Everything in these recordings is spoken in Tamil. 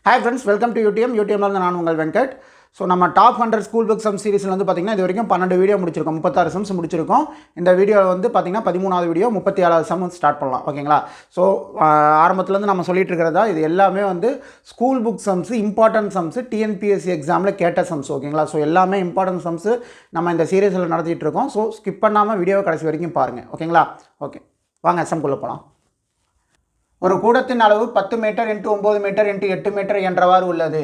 Hi friends, welcome to UTM. UTM நான் உங்கள் வெங்கட். ஸோ நம்ம டாப் 100 ஸ்கூல் புக் சம் சீரிஸில் வந்து பார்த்திங்கன்னா இது வரைக்கும் 12 வீடியோ முடிச்சிருக்கோம், 36 சம்ஸ் முடிச்சிருக்கோம். இந்த வீடியோவில் வந்து பார்த்திங்கன்னா 13வது வீடியோ 37வது சம் ஸ்டார்ட் பண்ணலாம். ஓகேங்களா? ஸோ ஆரம்பத்துலேருந்து நம்ம சொல்லிட்டு இருக்கிறதா இது எல்லாமே வந்து school book sums, important sums, TNPSC எக்ஸாமில் கேட்ட சம்ஸ். ஓகேங்களா? ஸோ எல்லாமே இம்பார்ட்டன்ட் சம்ஸ் நம்ம இந்த சீரிஸில் நடத்திட்டு இருக்கோம். ஸோ ஸ்கிப் பண்ணாமல் வீடியோவை கடைசி வரைக்கும் பாருங்கள். ஓகேங்களா? ஓகே, வாங்க சம்குள்ளே போகலாம். ஒரு கூடத்தின் அளவு 10 மீட்டர் × 9 மீட்டர் × 8 மீட்டர் என்றவாறு உள்ளது.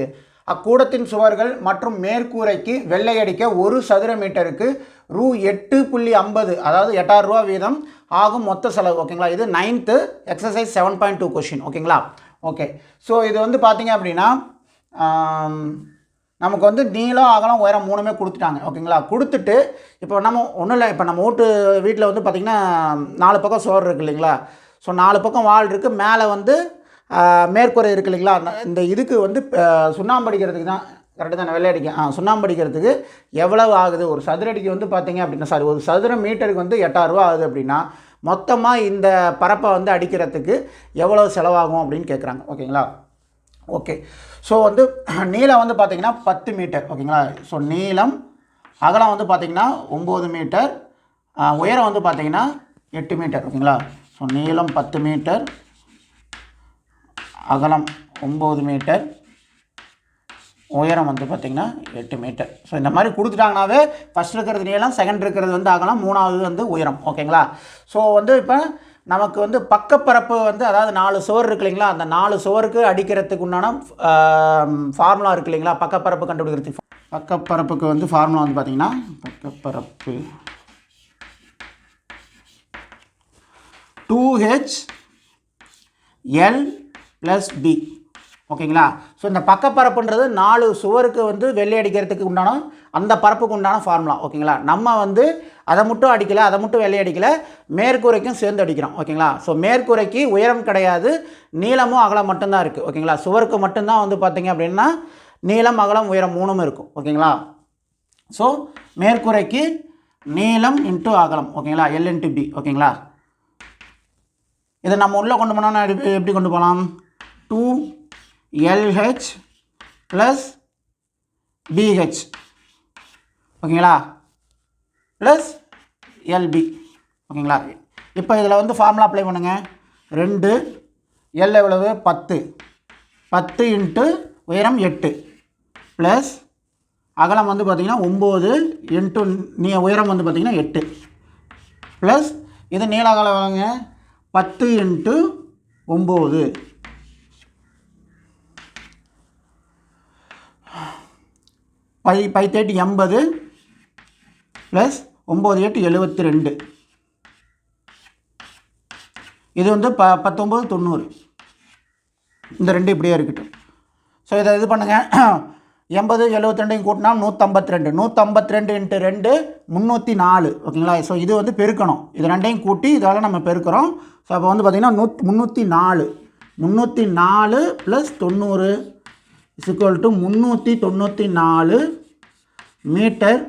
அக்கூடத்தின் சுவர்கள் மற்றும் மேற்கூரைக்கு வெள்ளையடிக்க ஒரு சதுர மீட்டருக்கு ரூ 8.50, அதாவது 8000 ரூபா வீதம் ஆகும் மொத்த செலவு. ஓகேங்களா? இது 9th எக்ஸசைஸ் 7.2 கொஷின். ஓகேங்களா? ஓகே, ஸோ இது வந்து பார்த்தீங்க அப்படின்னா நமக்கு வந்து நீளம், அகலம், உயரம் மூணுமே கொடுத்துட்டாங்க. ஓகேங்களா? கொடுத்துட்டு இப்போ நம்ம ஒன்றும் இல்லை, இப்போ நம்ம வீட்டில் வந்து பார்த்திங்கன்னா 4 பக்கம் சுவர் இருக்குது இல்லைங்களா? ஸோ 4 பக்கம் வால் இருக்குது, மேலே வந்து மேற்கூரை இருக்குது இல்லைங்களா? இந்த இதுக்கு வந்து சுண்ணாம்பு அடிக்கிறதுக்கு தான், கரெக்டு தானே, வெள்ளையடிக்க சுண்ணாம்பு அடிக்கிறதுக்கு எவ்வளவு ஆகுது? ஒரு சதுரடிக்கு வந்து பார்த்திங்க அப்படின்னா ஒரு சதுர மீட்டருக்கு வந்து 8000 ரூபா ஆகுது அப்படின்னா மொத்தமாக இந்த பரப்பை வந்து அடிக்கிறதுக்கு எவ்வளவு செலவாகும் அப்படின்னு கேட்குறாங்க. ஓகேங்களா? ஓகே, ஸோ வந்து நீளம் வந்து பார்த்திங்கன்னா 10 மீட்டர். ஓகேங்களா? ஸோ நீளம், அகலம் வந்து பார்த்திங்கன்னா 9 மீட்டர், உயரம் வந்து பார்த்திங்கன்னா 8 மீட்டர். ஓகேங்களா? ஸோ நீளம் 10 மீட்டர், அகலம் 9 மீட்டர், உயரம் வந்து பார்த்திங்கன்னா 8 மீட்டர். ஸோ இந்த மாதிரி கொடுத்துட்டாங்கனாவே ஃபஸ்ட் இருக்கிறது நீளம், செகண்ட் இருக்கிறது வந்து அகலம், மூணாவது வந்து உயரம். ஓகேங்களா? ஸோ வந்து இப்போ நமக்கு வந்து பக்கப்பரப்பு வந்து, அதாவது 4 சுவர் இருக்கு இல்லைங்களா? அந்த 4 சுவருக்கு அடிக்கிறதுக்கு உண்டான ஃபார்முலா இருக்குது இல்லைங்களா? பக்கப்பரப்பு கண்டுபிடிக்கிறதுக்கு பக்கப்பரப்புக்கு வந்து ஃபார்முலா வந்து பார்த்திங்கன்னா பக்கப்பரப்பு 2h L + B. ஓகேங்களா? ஸோ இந்த பக்கப்பரப்புன்றது 4 சுவருக்கு வந்து வெள்ளை அடிக்கிறதுக்கு உண்டான அந்த பரப்புக்கு உண்டான ஃபார்முலா. ஓகேங்களா? நம்ம வந்து அதை மட்டும் அடிக்கலை, அதை மட்டும் வெள்ளை அடிக்கலை, மேற்கூரைக்கும் சேர்ந்து அடிக்கிறோம். ஓகேங்களா? ஸோ மேற்கூரைக்கு உயரம் கிடையாது, நீளமும் அகலம் மட்டும்தான் இருக்குது. ஓகேங்களா? சுவருக்கு மட்டும்தான் வந்து பார்த்திங்க அப்படின்னா நீளம், அகலம், உயரம் மூணும் இருக்கும். ஓகேங்களா? ஸோ மேற்கூரைக்கு நீளம் × அகலம். ஓகேங்களா? L × B. ஓகேங்களா? இதை நம்ம உள்ளே கொண்டு போனோம்னா எப்படி கொண்டு போகலாம்? 2LH + BH. ஓகேங்களா? Plus LB. ஓகேங்களா? இப்போ இதில் வந்து ஃபார்முலா அப்ளை பண்ணுங்கள். 2 L எவ்வளவு? 10 × உயரம் 8 ப்ளஸ் அகலம் வந்து பார்த்திங்கன்னா 9 × உயரம் வந்து பார்த்திங்கன்னா 8 ப்ளஸ் இது நீள அகலம் வாங்க 10 × 9 5×8 80 ப்ளஸ் 9×8 72. இது வந்து 19 90. இந்த ரெண்டு இப்படியே இருக்கட்டும். ஸோ இதை இது பண்ணுங்கள். 80 72 கூட்டினா 152. 152 × 2 304. ஓகேங்களா? ஸோ இது வந்து பெருக்கணும். இது ரெண்டையும் கூட்டி இதால் நம்ம பெருக்கிறோம். ஸோ அப்போ வந்து பார்த்திங்கன்னா 304 + 90 = 394 மீட்டர்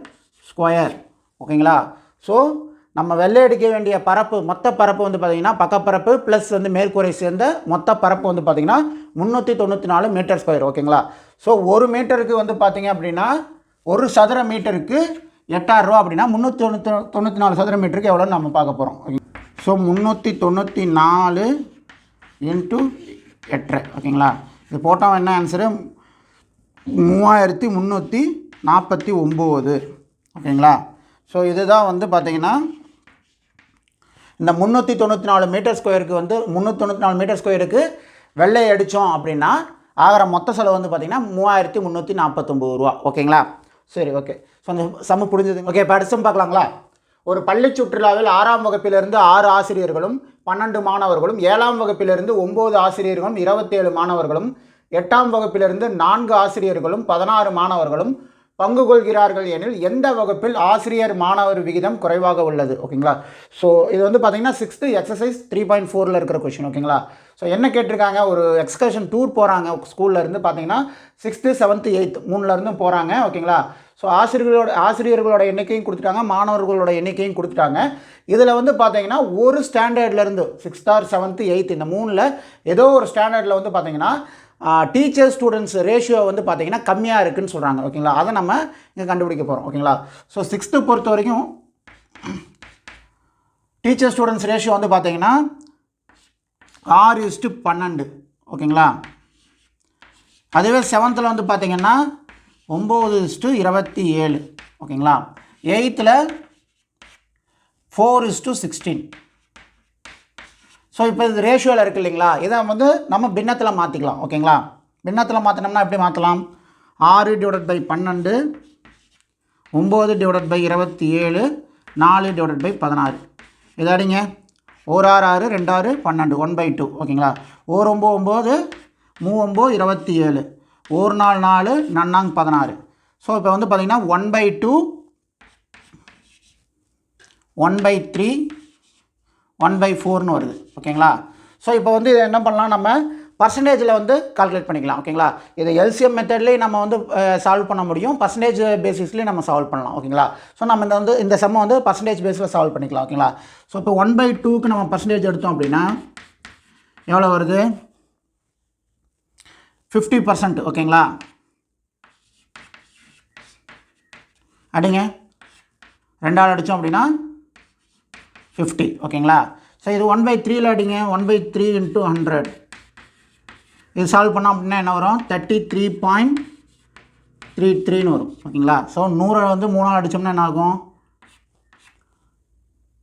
ஸ்கொயர். ஓகேங்களா? ஸோ நம்ம வெள்ளை அடிக்க வேண்டிய பரப்பு, மொத்த பரப்பு வந்து பார்த்திங்கன்னா பக்கப்பரப்பு ப்ளஸ் வந்து மேற்கூரை சேர்ந்த மொத்த பரப்பு வந்து பார்த்திங்கன்னா 394 மீட்டர் ஸ்கொயர். ஓகேங்களா? ஸோ ஒரு மீட்டருக்கு வந்து பார்த்திங்க அப்படின்னா ஒரு சதுர மீட்டருக்கு 8000 ரூபா அப்படின்னா 394 சதுர மீட்டருக்கு எவ்வளோன்னு நம்ம பார்க்க போகிறோம். ஸோ 394 × 8. ஓகேங்களா? இது போட்டால் என்ன ஆன்சரு? 3349. ஓகேங்களா? ஸோ இதுதான் வந்து பார்த்திங்கன்னா இந்த 394 மீட்டர் ஸ்கொயருக்கு வந்து 394 மீட்டர் ஸ்கொயருக்கு வெள்ளை அடித்தோம் அப்படின்னா ஆகிற மொத்த செலவு வந்து பார்த்திங்கன்னா 3349 ரூபா. ஓகேங்களா? சரி, ஓகே. ஸோ அந்த சம்மு புரிஞ்சது. ஓகே, இப்போ அடுத்து பார்க்கலாங்களா? ஒரு பள்ளி சுற்றுலாவில் 6ஆம் வகுப்பிலிருந்து 6 ஆசிரியர்களும் 12 மாணவர்களும், 7ஆம் வகுப்பிலிருந்து 9 ஆசிரியர்களும் 27 மாணவர்களும், 8ஆம் வகுப்பிலிருந்து 4 ஆசிரியர்களும் 16 மாணவர்களும் பங்கு கொள்கிறார்கள் எனில் எந்த வகுப்பில் ஆசிரியர் மாணவர் விகிதம் குறைவாக உள்ளது? ஓகேங்களா? ஸோ இது வந்து பார்த்திங்கன்னா 6th எக்ஸசைஸ் 3.4 இருக்கிற கொஷின். ஓகேங்களா? ஸோ என்ன கேட்டிருக்காங்க? ஒரு எக்ஸ்கர்ஷன் டூர் போகிறாங்க ஸ்கூல்லேருந்து பார்த்திங்கன்னா 6th 7th 8th 3லேருந்து போகிறாங்க. ஓகேங்களா? ஸோ ஆசிரியர்களோட எண்ணிக்கையும் கொடுத்துட்டாங்க, மாணவர்களோட எண்ணிக்கையும் கொடுத்துட்டாங்க. இதில் வந்து பார்த்தீங்கன்னா ஒரு ஸ்டாண்டர்ட்லேருந்து 6th or 7th 8th இந்த 3ல் ஏதோ ஒரு ஸ்டாண்டர்டில் வந்து பார்த்தீங்கன்னா டீச்சர் ஸ்டூடெண்ட்ஸ் ரேஷியோ வந்து பார்த்திங்கன்னா கம்மியாக இருக்குதுன்னு சொல்கிறாங்க. ஓகேங்களா, அதை நம்ம இங்கே கண்டுபிடிக்க போகிறோம். ஓகேங்களா, ஸோ 6th பொறுத்த வரைக்கும் டீச்சர் ஸ்டூடெண்ட்ஸ் ரேஷியோ வந்து பார்த்திங்கன்னா 6:12. ஓகேங்களா, அதுவே 7th வந்து பார்த்திங்கன்னா 9:27. ஓகேங்களா, 8th 4:16. ஸோ இப்போ இது ரேஷியோவில் இருக்குது இல்லைங்களா, இதை வந்து நம்ம பின்னத்தில் மாற்றிக்கலாம். ஓகேங்களா, பின்னத்தில் மாற்றினோம்னா எப்படி மாற்றலாம்? 6/12, 9/27, 4/16. இதை அடிங்க. 1 6 6 2 6 12 1/2. ஓகேங்களா, 1 9 9 3 9 27, 1 4 4 4 16. ஸோ இப்போ வந்து பார்த்திங்கன்னா 1/2, 1/3, 1/4ன்னு வருது. ஓகேங்களா, ஸோ இப்போ வந்து இதை என்ன பண்ணலாம், நம்ம பர்சன்டேஜில் வந்து கால்குலேட் பண்ணிக்கலாம். ஓகேங்களா, இதை எல்சிஎம் மெத்தட்லேயும் நம்ம வந்து சால்வ் பண்ண முடியும், பர்சன்டேஜ் பேசிஸ்லேயும் நம்ம சால்வ் பண்ணலாம். ஓகேங்களா, ஸோ நம்ம இந்த செம்மை வந்து பர்சன்டேஜ் பேஸில் சால்வ் பண்ணிக்கலாம். ஓகேங்களா, ஸோ இப்போ 1/2க்கு நம்ம பர்சன்டேஜ் எடுத்தோம் அப்படின்னா எவ்வளோ வருது? 50%. ஓகேங்களா, அடிங்க. 2 அடித்தோம் அப்படின்னா 50. ஓகேங்களா, ஸோ இது 1/3ல் அடிங்க. 1/3 × 100. இது சால்வ் பண்ணோம் அப்படின்னா என்ன வரும்? 33.33ன்னு வரும். ஓகேங்களா, ஸோ 100 வந்து 3 அடித்தோம்னா என்ன ஆகும்?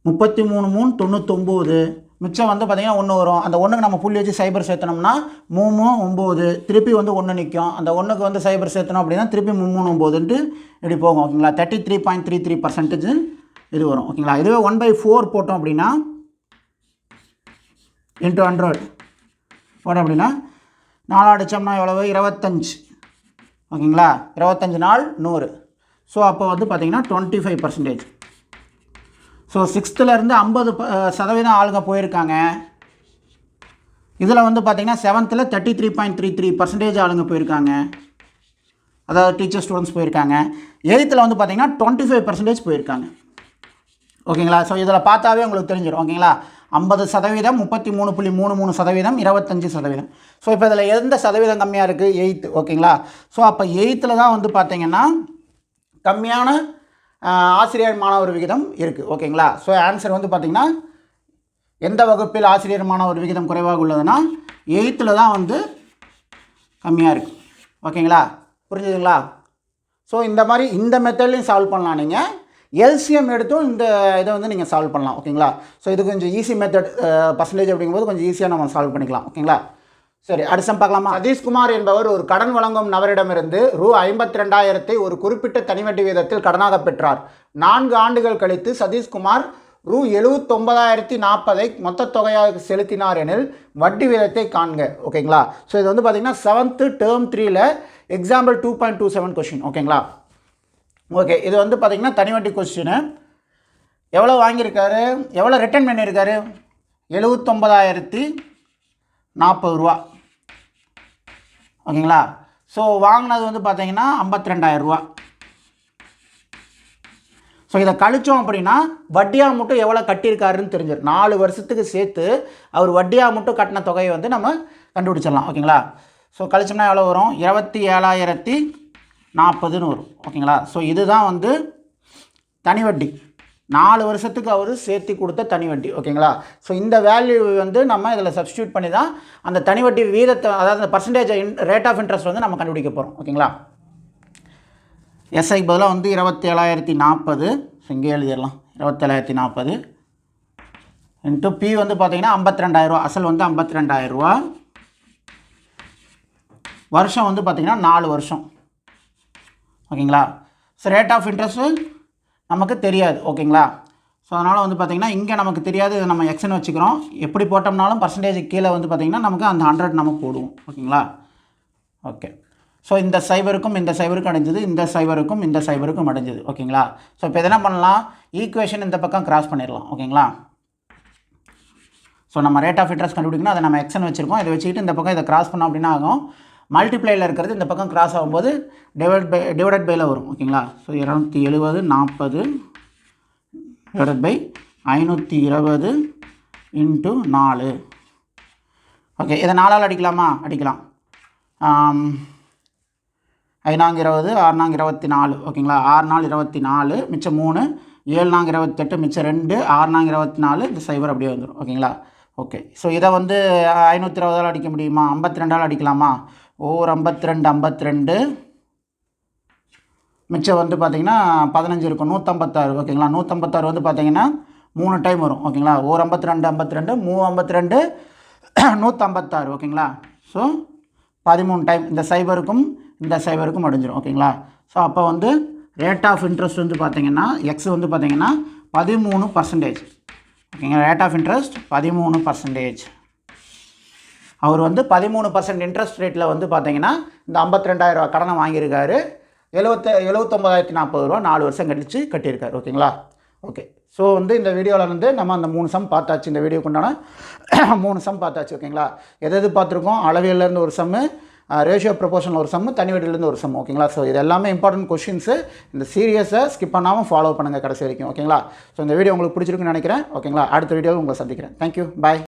33 3 99. மிச்சம் வந்து பார்த்திங்கன்னா 1 வரும். அந்த 1க்கு நம்ம புள்ளி வச்சு சைபர் சேர்த்தனோம்னா 3 9, திருப்பி வந்து 1 நிற்கும். அந்த 1க்கு வந்து சைபர் சேர்த்தணும் அப்படின்னா திருப்பி 3 9ன்ட்டு இப்படி போகும். ஓகேங்களா, 33.33% இது வரும். ஓகேங்களா, இதுவே 1/4 போட்டோம் அப்படின்னா × 100 போட்டோம் அப்படின்னா 4 அடித்தோம்னா எவ்வளவு? 25. ஓகேங்களா, 25 நாள் 100. ஸோ அப்போ வந்து பார்த்திங்கன்னா 25%. ஸோ 6thலேருந்து 50% ஆளுங்க போயிருக்காங்க. இதில் வந்து பார்த்திங்கன்னா 7th 33.33% ஆளுங்க போயிருக்காங்க, அதாவது டீச்சர் ஸ்டூடெண்ட்ஸ் போயிருக்காங்க. 8th வந்து பார்த்திங்கன்னா 25% போயிருக்காங்க. ஓகேங்களா, ஸோ இதில் பார்த்தாவே உங்களுக்கு தெரிஞ்சிடும். ஓகேங்களா, 50%, 33.33%, 25%. ஸோ இப்போ இதில் எந்த சதவீதம் கம்மியாக இருக்குது? 8th. ஓகேங்களா, ஸோ அப்போ 8th தான் வந்து பார்த்திங்கன்னா கம்மியான ஆசிரியர் மாணவர் விகிதம் இருக்குது. ஓகேங்களா, ஸோ ஆன்சர் வந்து பார்த்திங்கன்னா எந்த வகுப்பில் ஆசிரியர் மாணவர் விகிதம் குறைவாக உள்ளதுன்னா 8th தான் வந்து கம்மியாக இருக்குது. ஓகேங்களா, புரிஞ்சுதுங்களா? ஸோ இந்த மாதிரி இந்த மெத்தட்லையும் சால்வ் பண்ணலாம். நீங்கள் எல்சிஎம் எடுத்தும் இந்த இதை வந்து நீங்கள் சால்வ் பண்ணலாம். ஓகேங்களா, ஸோ இது கொஞ்சம் ஈஸி மெத்தட். பர்சன்டேஜ் அப்படிங்கும்போது கொஞ்சம் ஈஸியாக நம்ம சால்வ் பண்ணிக்கலாம். ஓகேங்களா, சரி, அடுத்த பார்க்கலாமா? சதீஷ்குமார் என்பவர் ஒரு கடன் வழங்கும் நபரிடமிருந்து ரூ. 52,000 ஒரு குறிப்பிட்ட தனிவட்டி வீதத்தில் கடனாக பெற்றார். 4 ஆண்டுகள் கழித்து சதீஷ்குமார் ரூ. 79,040 மொத்த தொகையாக செலுத்தினார் எனில் வட்டி வீதத்தை காண்க. ஓகேங்களா, ஸோ இது வந்து பார்த்திங்கன்னா 7th term 3ல் எக்ஸாம்பிள் 2.27 கொஸ்டின். ஓகேங்களா, ஓகே, இது வந்து பார்த்திங்கன்னா தனிவட்டி கொஸ்டின். எவ்வளோ வாங்கியிருக்காரு, எவ்வளோ ரிட்டர்ன் பண்ணியிருக்காரு? 79,040 ரூபா. ஓகேங்களா, ஸோ வாங்கினது வந்து பார்த்திங்கன்னா 52,000 ரூபா. ஸோ இதை கழித்தோம் அப்படின்னா வட்டியாக மட்டும் எவ்வளோ கட்டியிருக்காருன்னு தெரிஞ்சிடும். 4 வருஷத்துக்கு சேர்த்து அவர் வட்டியாக மட்டும் கட்டின தொகையை வந்து நம்ம கண்டுபிடிச்சிடலாம். ஓகேங்களா, ஸோ கழிச்சோம்னா எவ்வளோ வரும்? 27,040ன்னு வரும். ஓகேங்களா, ஸோ இதுதான் வந்து தனி வட்டி. 4 வருஷத்துக்கு அவர் சேர்த்து கொடுத்த தனி வட்டி. ஓகேங்களா, ஸோ இந்த வேல்யூ வந்து நம்ம இதில் சப்ஸ்டியூட் பண்ணி தான் அந்த தனி வட்டி வீதத்தை, அதாவது அந்த பர்சன்டேஜ் ரேட் ஆஃப் இன்ட்ரெஸ்ட் வந்து நம்ம கண்டுபிடிக்க போகிறோம். ஓகேங்களா, எஸ்ஐக்கு பதிலாக வந்து 27,040. ஸோ இங்கே எழுதிடலாம். 27,040 இன்ட்டு பி வந்து பார்த்திங்கன்னா 52,000 ரூபா. அசல் வந்து 52,000 ரூபா. வருஷம் வந்து பார்த்திங்கன்னா 4 வருஷம். ஓகேங்களா, ஸோ ரேட் ஆஃப் இன்ட்ரெஸ்ட்டு நமக்கு தெரியாது. ஓகேங்களா, ஸோ அதனால் வந்து பார்த்திங்கன்னா இங்கே நமக்கு தெரியாது, இதை நம்ம எக்ஸ்ன்னு வச்சுக்கிறோம். எப்படி போட்டோம்னாலும் பர்சன்டேஜ் கீழே வந்து பார்த்திங்கன்னா நமக்கு அந்த 100 நம்ம போடுவோம். ஓகேங்களா, ஓகே. ஸோ இந்த சைபருக்கும் இந்த சைபருக்கும் அடைஞ்சது, இந்த சைபருக்கும் இந்த சைபருக்கும் அடைஞ்சது. ஓகேங்களா, ஸோ இப்போ என்ன பண்ணலாம்? ஈக்குவேஷன் இந்த பக்கம் கிராஸ் பண்ணிடலாம். ஓகேங்களா, ஸோ நம்ம ரேட் ஆஃப் இன்ட்ரெஸ்ட் கண்டுபிடிக்கணும், அதை நம்ம எக்ஸ்ன்னு வச்சுருக்கோம். இதை வச்சுக்கிட்டு இந்த பக்கம் இதை கிராஸ் பண்ணோம் அப்படின்னா ஆகும். மல்டிப்ளையில் இருக்கிறது இந்த பக்கம் கிராஸ் ஆகும்போது டிவைடட் பையில் வரும். ஓகேங்களா, ஸோ 270 40 டிவைடட் பை 520 × 4. ஓகே, இதை 4ஆல் அடிக்கலாமா? அடிக்கலாம். 5 20 6 24 ஓகேங்களா. 6 நாள் 24 மிச்சம் 3, 7 28 மிச்சம் 2, 6 24 இந்த சைபர் அப்படியே வந்துடும் ஓகேங்களா. ஓகே, ஸோ இதை வந்து 520 அடிக்க முடியுமா? 52 அடிக்கலாமா? ஓர் 52 52 மிச்சம் வந்து பார்த்திங்கன்னா 15 இருக்கும், 156 ஓகேங்களா. 156 வந்து பார்த்திங்கன்னா 3 டைம் வரும் ஓகேங்களா. ஓர் 52 52 52 156 ஓகேங்களா. ஸோ 13 டைம் இந்த சைபருக்கும் அடிஞ்சிடும் ஓகேங்களா. ஸோ அப்போ வந்து ரேட் ஆஃப் இன்ட்ரெஸ்ட் வந்து பார்த்திங்கன்னா எக்ஸ் வந்து பார்த்திங்கன்னா 13% ஓகேங்களா. Rate of interest 13%. அவர் வந்து 13% இன்ட்ரெஸ்ட் ரேட்டில் வந்து பார்த்திங்கன்னா இந்த 52,000 ரூபா கடனை வாங்கியிருக்காரு. 79,040 ரூபா 4 வருஷம் கழித்து கட்டியிருக்காரு ஓகேங்களா. ஓகே, ஸோ வந்து இந்த வீடியோவில் வந்து நம்ம அந்த 3 சம் பார்த்தாச்சு. இந்த வீடியோக்கு உண்டான 3 சம் பார்த்தாச்சு ஓகேங்களா. எது பார்த்துருக்கோம்? அளவியலேருந்து ஒரு சம்மு, ரேஷியோ ப்ரொபோர்ஷனில் ஒரு சம்மு, தனி வீட்டிலேருந்து ஒரு சம் ஓகேங்களா. ஸோ இது எல்லாமே இம்பார்ட்டன்ட் கொஷின்ஸு. இந்த சீரியஸை ஸ்கிப் பண்ணாமல் ஃபாலோ பண்ணுங்கள் கடைசி வரைக்கும் ஓகேங்களா. ஸோ இந்த வீடியோ உங்களுக்கு பிடிச்சிருக்குன்னு நினைக்கிறேன் ஓகேங்களா. அடுத்த வீடியோவில் உங்களை சந்திக்கிறேன். தேங்க்யூ, பாய்.